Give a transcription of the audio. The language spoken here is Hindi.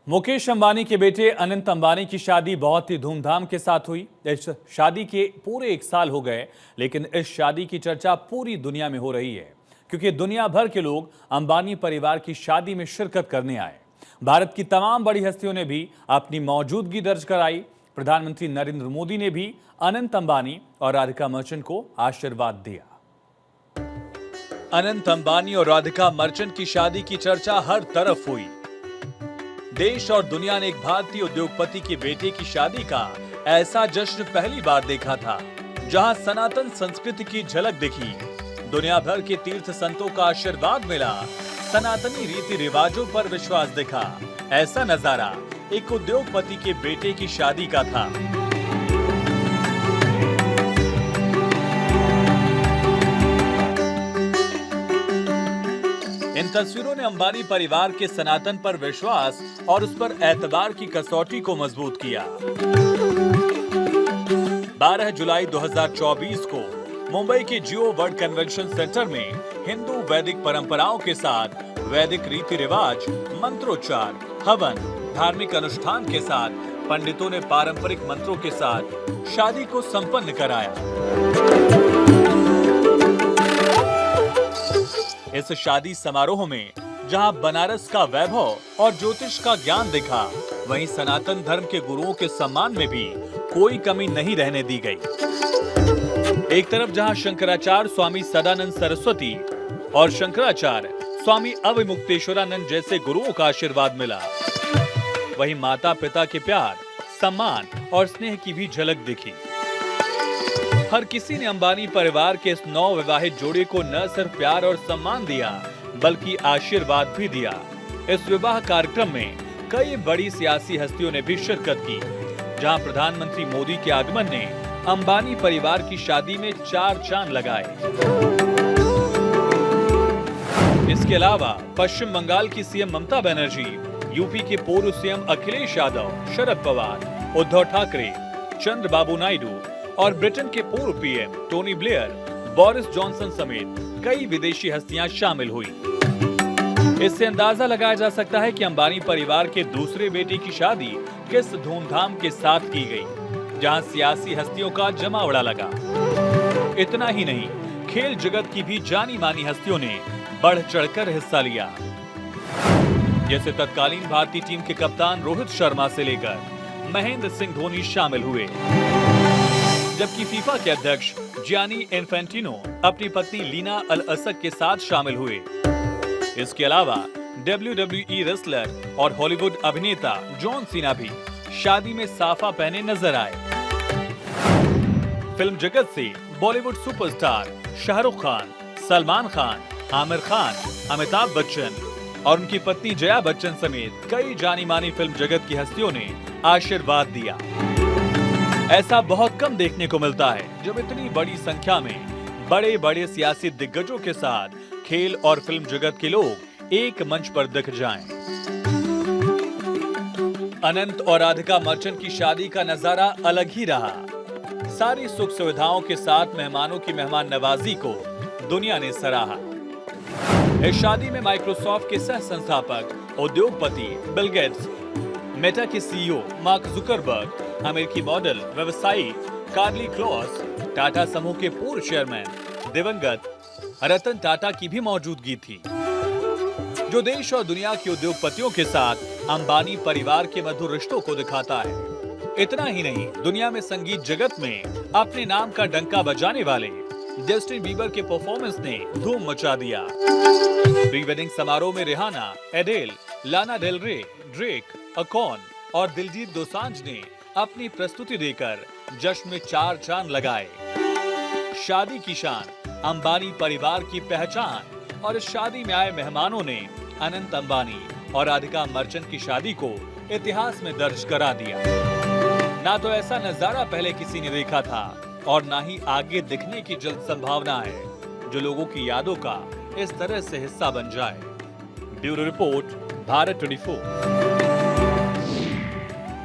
मुकेश अंबानी के बेटे अनंत अंबानी की शादी बहुत ही धूमधाम के साथ हुई। इस शादी के पूरे 1 साल हो गए, लेकिन इस शादी की चर्चा पूरी दुनिया में हो रही है क्योंकि दुनिया भर के लोग अंबानी परिवार की शादी में शिरकत करने आए। भारत की तमाम बड़ी हस्तियों ने भी अपनी मौजूदगी दर्ज कराई। प्रधानमंत्री नरेंद्र मोदी ने भी अनंत अंबानी और राधिका मर्चेंट को आशीर्वाद दिया। अनंत अंबानी और राधिका मर्चेंट की शादी की चर्चा हर तरफ हुई। देश और दुनिया ने एक भारतीय उद्योगपति के बेटे की शादी का ऐसा जश्न पहली बार देखा था, जहां सनातन संस्कृति की झलक दिखी। दुनिया भर के तीर्थ संतों का आशीर्वाद मिला, सनातनी रीति रिवाजों पर विश्वास दिखा। ऐसा नजारा एक उद्योगपति के बेटे की शादी का था। इन तस्वीरों ने अंबानी परिवार के सनातन पर विश्वास और उस पर एतबार की कसौटी को मजबूत किया। 12 जुलाई 2024 को मुंबई के जियो वर्ल्ड कन्वेंशन सेंटर में हिंदू वैदिक परंपराओं के साथ वैदिक रीति रिवाज, मंत्रोच्चार, हवन, धार्मिक अनुष्ठान के साथ पंडितों ने पारंपरिक मंत्रों के साथ शादी को संपन्न कराया। इस शादी समारोह में जहां बनारस का वैभव और ज्योतिष का ज्ञान दिखा, वहीं सनातन धर्म के गुरुओं के सम्मान में भी कोई कमी नहीं रहने दी गई। एक तरफ जहां शंकराचार्य स्वामी सदानंद सरस्वती और शंकराचार्य स्वामी अविमुक्तेश्वरानंद जैसे गुरुओं का आशीर्वाद मिला, वहीं माता पिता के प्यार, सम्मान और स्नेह की भी झलक दिखी। हर किसी ने अंबानी परिवार के इस नवविवाहित जोड़े को न सिर्फ प्यार और सम्मान दिया, बल्कि आशीर्वाद भी दिया। इस विवाह कार्यक्रम में कई बड़ी सियासी हस्तियों ने भी शिरकत की, जहां प्रधानमंत्री मोदी के आगमन ने अंबानी परिवार की शादी में 4 चांद लगाए। इसके अलावा पश्चिम बंगाल की सीएम ममता बनर्जी, यूपी के पूर्व सीएम अखिलेश यादव, शरद पवार, उद्धव ठाकरे, चंद्रबाबू नायडू और ब्रिटेन के पूर्व PM Tony Blair, Boris Johnson समेत कई विदेशी हस्तियां शामिल हुई। इससे अंदाजा लगाया जा सकता है कि अंबानी परिवार के दूसरे बेटे की शादी किस धूमधाम के साथ की गई, जहां सियासी हस्तियों का जमावड़ा लगा। इतना ही नहीं, खेल जगत की भी जानी मानी हस्तियों ने बढ़ चढ़कर हिस्सा लिया। जैसे तत्कालीन भारतीय टीम के कप्तान रोहित शर्मा से लेकर महेंद्र सिंह धोनी शामिल हुए, जबकि फीफा के अध्यक्ष जियानी इन्फेंटिनो अपनी पत्नी लीना अल असक के साथ शामिल हुए। इसके अलावा WWE रेसलर और हॉलीवुड अभिनेता जॉन सीना भी शादी में साफा पहने नजर आए। फिल्म जगत से बॉलीवुड सुपरस्टार शाहरुख खान, सलमान खान, आमिर खान, अमिताभ बच्चन और उनकी पत्नी जया बच्चन समेत कई जानी मानी फिल्म जगत की हस्तियों ने आशीर्वाद दिया। ऐसा बहुत कम देखने को मिलता है जब इतनी बड़ी संख्या में बड़े बड़े सियासी दिग्गजों के साथ खेल और फिल्म जगत के लोग एक मंच पर दिख जाएं। अनंत और राधिका मर्चेंट की शादी का नजारा अलग ही रहा। सारी सुख सुविधाओं के साथ मेहमानों की मेहमान नवाजी को दुनिया ने सराहा। इस शादी में माइक्रोसॉफ्ट के सह संस्थापक उद्योगपति बिल गेट्स, मेटा के सीईओ मार्क जुकरबर्ग, अमेरिकी मॉडल व्यवसायी कार्ली क्लॉस, टाटा समूह के पूर्व चेयरमैन दिवंगत रतन टाटा की भी मौजूदगी थी, जो देश और दुनिया के उद्योगपतियों के साथ अंबानी परिवार के मधुर रिश्तों को दिखाता है। इतना ही नहीं, दुनिया में संगीत जगत में अपने नाम का डंका बजाने वाले जस्टिन बीबर के परफॉर्मेंस ने धूम मचा दिया। प्री वेडिंग समारोह में रिहाना, एडेल, लाना डेल रे, ड्रेक, अकॉन और दिलजीत दोसांझ ने अपनी प्रस्तुति देकर जश्न में 4 चांद लगाए। शादी की शान, अंबानी परिवार की पहचान और इस शादी में आए मेहमानों ने अनंत अंबानी और राधिका मर्चेंट की शादी को इतिहास में दर्ज करा दिया। ना तो ऐसा नजारा पहले किसी ने देखा था और ना ही आगे दिखने की जल्द संभावना है, जो लोगों की यादों का इस तरह से हिस्सा बन जाए। Bureau report, Bharat 24।